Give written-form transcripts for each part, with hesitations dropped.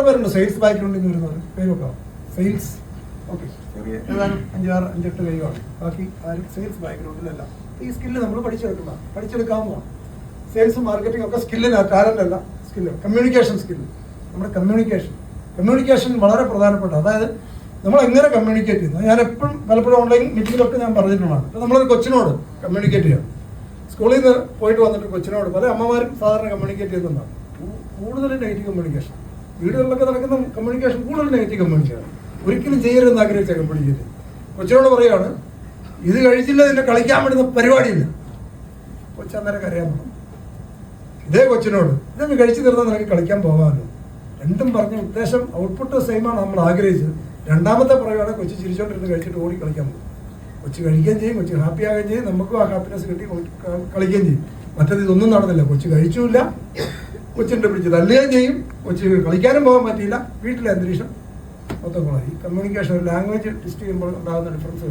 പേരുണ്ട് സെയിൽസ് ബാക്ക്ഗ്രൗണ്ടിൽ നിന്ന് വരുന്നവർ? പേര് വെക്കാം. സെയിൽസ്, ഓക്കെ, ചെറിയ ഏതാനും 5-6-5-8 കൈകളാണ്. ബാക്കി ആരും സെയിൽസ് ബാക്ക്ഗ്രൗണ്ടിലല്ല. ഈ സ്കില്ല് നമ്മൾ പഠിച്ചെടുക്കാവുന്നതാണ്. സെയിൽസ് മാർക്കറ്റിംഗ് ഒക്കെ സ്കില്ലിന്, ടാലൻ്റ് അല്ല, സ്കില്ല്. കമ്മ്യൂണിക്കേഷൻ സ്കില്ല്, നമ്മുടെ കമ്മ്യൂണിക്കേഷൻ വളരെ പ്രധാനപ്പെട്ട. അതായത് നമ്മൾ എങ്ങനെ കമ്മ്യൂണിക്കേറ്റ് ചെയ്യുന്നത്. ഞാൻ എപ്പോഴും പലപ്പോഴും ഓൺലൈൻ മീറ്റിങ്ങിലൊക്കെ ഞാൻ പറഞ്ഞിട്ടുള്ളതാണ്. അപ്പോൾ നമ്മളൊരു കൊച്ചിനോട് കമ്മ്യൂണിക്കേറ്റ് ചെയ്യണം. സ്കൂളിൽ നിന്ന് പോയിട്ട് വന്നിട്ട് കൊച്ചിനോട് പല അമ്മമാരും സാധാരണ കമ്മ്യൂണിക്കേറ്റ് ചെയ്യുന്നതാണ് കൂടുതൽ നെഗറ്റീവ് കമ്മ്യൂണിക്കേഷൻ. വീടുകളിലൊക്കെ നടക്കുന്ന കമ്മ്യൂണിക്കേഷൻ കൂടുതൽ നെഗറ്റീവ് കമ്മ്യൂണിക്കേഷൻ. ഒരിക്കലും ചെയ്യരുതെന്ന് ആഗ്രഹിച്ച കമ്മ്യൂണിക്കേറ്റ്. കൊച്ചിനോട് പറയുകയാണ്, ഇത് കഴിച്ചില്ല നിന്നെ കളിക്കാൻ വേണ്ടുന്ന പരിപാടിയില്ല. കൊച്ചന്നേരം കരയാൻ പോകും. ഇതേ കൊച്ചിനോട് ഇതൊന്ന് കഴിച്ചു തീർന്നാൽ നിനക്ക് കളിക്കാൻ പോകാമല്ലോ. രണ്ടും പറഞ്ഞ ഉദ്ദേശം, ഔട്ട്പുട്ട് സെയിമാണ് നമ്മൾ ആഗ്രഹിച്ചത്. രണ്ടാമത്തെ പറയുകയാണ് കൊച്ചു ചിരിച്ചോണ്ടിരുന്ന് കഴിച്ചിട്ട് ഓടി കളിക്കാൻ പോകും. കൊച്ചു കഴിക്കുകയും ചെയ്യും, കൊച്ചു ഹാപ്പി ആകുകയും ചെയ്യും, നമുക്കും ആ ഹാപ്പിനെസ് കിട്ടി കളിക്കുകയും ചെയ്യും. മറ്റേത് ഇതൊന്നും നടന്നില്ല. കൊച്ചു കഴിച്ചില്ല, കൊച്ചിൻ്റെ പിടിച്ച് തല്ലുകയും ചെയ്യും, കൊച്ചു കളിക്കാനും പോകാൻ പറ്റിയില്ല, വീട്ടിലെ അന്തരീക്ഷം മൊത്തം കുളമായി. ഈ കമ്മ്യൂണിക്കേഷൻ, ലാംഗ്വേജ് ടെസ്റ്റ് ചെയ്യുമ്പോൾ ഉണ്ടാകുന്ന ഡിഫറൻസ്.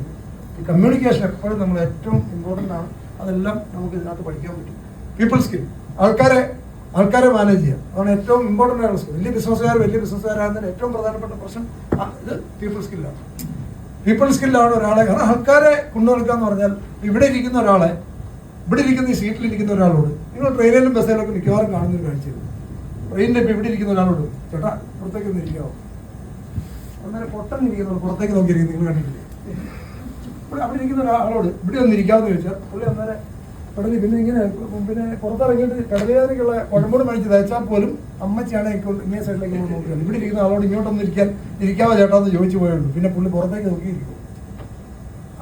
ഈ കമ്മ്യൂണിക്കേഷൻ എപ്പോഴും നമ്മൾ ഏറ്റവും ഇമ്പോർട്ടൻ്റ് ആണ്. അതെല്ലാം നമുക്ക് ഇതിനകത്ത് പഠിക്കാൻ പറ്റും. പീപ്പിൾ സ്കിൽ, ആൾക്കാരെ മാനേജ് ചെയ്യുക, അതാണ് ഏറ്റവും ഇമ്പോർട്ടൻ്റ് ആയിട്ടുള്ള സ്കിൽ. വലിയ ബിസിനസ്സുകാരാകുന്നതിന് ഏറ്റവും പ്രധാനപ്പെട്ട പ്രശ്നം ഇത് പീപ്പിൾ സ്കില്ലാണ്. പീപ്പിൾ സ്കില്ലാണ് ഒരാളെ, കാരണം ആൾക്കാരെ കൊണ്ടുനടക്കുക എന്ന് പറഞ്ഞാൽ ഇവിടെ ഇരിക്കുന്ന ഒരാളെ, ഇവിടെ ഇരിക്കുന്ന ഈ സീറ്റിലിരിക്കുന്ന ഒരാളോട്, നിങ്ങൾ ട്രെയിനിലും ബസ്സിലൊക്കെ മിക്കവാറും കാണുന്നൊരു കാഴ്ചയാണ്. ട്രെയിനിൽ ഇപ്പോൾ ഇവിടെ ഇരിക്കുന്ന ഒരാളോട്, ചേട്ടാ പുറത്തേക്ക് ഒന്ന് ഇരിക്കാമോ, അന്നേരം പൊട്ടന്നിരിക്കുന്നു പുറത്തേക്ക് നോക്കിയിരിക്കുന്നു, നിങ്ങൾ കണ്ടിട്ടില്ലേ? അവിടെ ഇരിക്കുന്ന ഒരാളോട് ഇവിടെ ഒന്ന് ഇരിക്കാമെന്ന് ചോദിച്ചാൽ പുള്ളി അന്നേരം പെടലി പിന്നെ പുറത്തിറങ്ങിയിട്ട് കടലുകാരേക്കുള്ള കുഴമ്പോട് മേടിച്ച് തയ്ച്ചാൽ പോലും അമ്മച്ചിയാണ് ഇങ്ങേ സൈഡിലേക്ക് നോക്കിയത്. ഇവിടെ ഇരിക്കുന്ന ആളോട് ഇങ്ങോട്ടൊന്ന് ഇരിക്കാമോ ചേട്ടാന്ന് ചോദിച്ചു പോയുള്ളൂ. പിന്നെ പുള്ളി പുറത്തേക്ക് നോക്കിയിരിക്കും.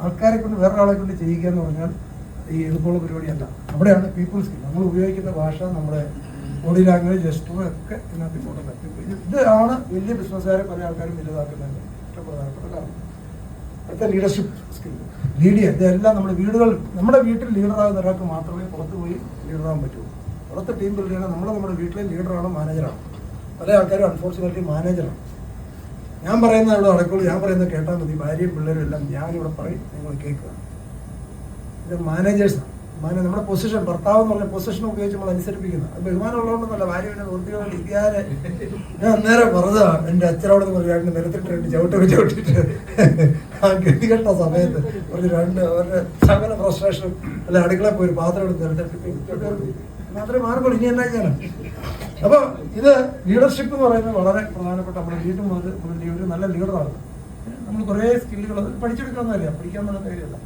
ആൾക്കാരെ കൊണ്ട് വേറൊരാളെ കൊണ്ട് ചെയ്യുക എന്ന് പറഞ്ഞാൽ ഈ എളുപ്പമുള്ള പരിപാടിയല്ല. അവിടെയാണ് പീപ്പിൾ സ്കിൽ. നമ്മൾ ഉപയോഗിക്കുന്ന ഭാഷ, നമ്മുടെ ബോഡി ലാംഗ്വേജ്, ജസ്റ്ററും ഒക്കെ ഇതിനകത്ത് ഇമ്പോർട്ടൻ്റ്. ഇതാണ് വലിയ ബിസിനസ്സുകാരെ പല ആൾക്കാരും വലുതാക്കുന്നതിൻ്റെ ഏറ്റവും പ്രധാനപ്പെട്ട കാരണം. അടുത്ത ലീഡർഷിപ്പ് സ്കിൽ, ലീഡ് ചെയ്യുക. ഇതെല്ലാം നമ്മുടെ വീട്ടിൽ ലീഡറാകുന്ന ഒരാൾക്ക് മാത്രമേ പുറത്ത് പോയി ലീഡറാകാൻ പറ്റുള്ളൂ. പുറത്ത് ടീം ബിൽഡ് ചെയ്യണം. നമ്മുടെ വീട്ടിലെ ലീഡറാണ്, മാനേജറാണ്. പല ആൾക്കാരും അൺഫോർച്ചുനേറ്റ്ലി മാനേജറാണ്. ഞാൻ പറയുന്നത് ഇവിടെ നടക്കുള്ളൂ, ഞാൻ പറയുന്നത് കേട്ടാൽ മതി, ഭാര്യയും പിള്ളേരും എല്ലാം ഞാനിവിടെ പറയും, നിങ്ങൾ കേൾക്കുക. ഇത് മാനേജേഴ്സാണ്. നമ്മുടെ പൊസിഷൻ, ഭർത്താവ് എന്ന് പറഞ്ഞ പൊസിഷൻ ഉപയോഗിച്ച് നമ്മൾ അനുസരിപ്പിക്കുന്നത്. അത് ബഹുമാനമുള്ളതുകൊണ്ടൊന്നല്ല. ഭാര്യ പിന്നെ വൃത്തിയോടെ ഇരിക്കാതെ ഞാൻ അന്നേരം പറഞ്ഞതാണ്, എൻ്റെ അച്ഛനോട് പറഞ്ഞു നിരത്തിട്ട് ചവിട്ടിട്ട് ആ ഗതികെട്ട സമയത്ത് അവരുടെ സകല ഫ്രസ്ട്രേഷനും അല്ല അടുക്കള പോയി പാത്രം എടുത്ത് നിരത്തിട്ട് മാത്രമേ മാറുമ്പോൾ ഇനി എന്നാ ചെയ്യാനും. അപ്പോൾ ഇത് ലീഡർഷിപ്പ് എന്ന് പറയുന്നത് വളരെ പ്രധാനപ്പെട്ട. നമ്മുടെ വീട്ടിൽ മുതൽ ഒരു നല്ല ലീഡറാകും. നമ്മൾ കുറേ സ്കില്ലുകൾ പഠിച്ചെടുക്കാവുന്നതല്ല, പഠിക്കാവുന്ന കാര്യമല്ല.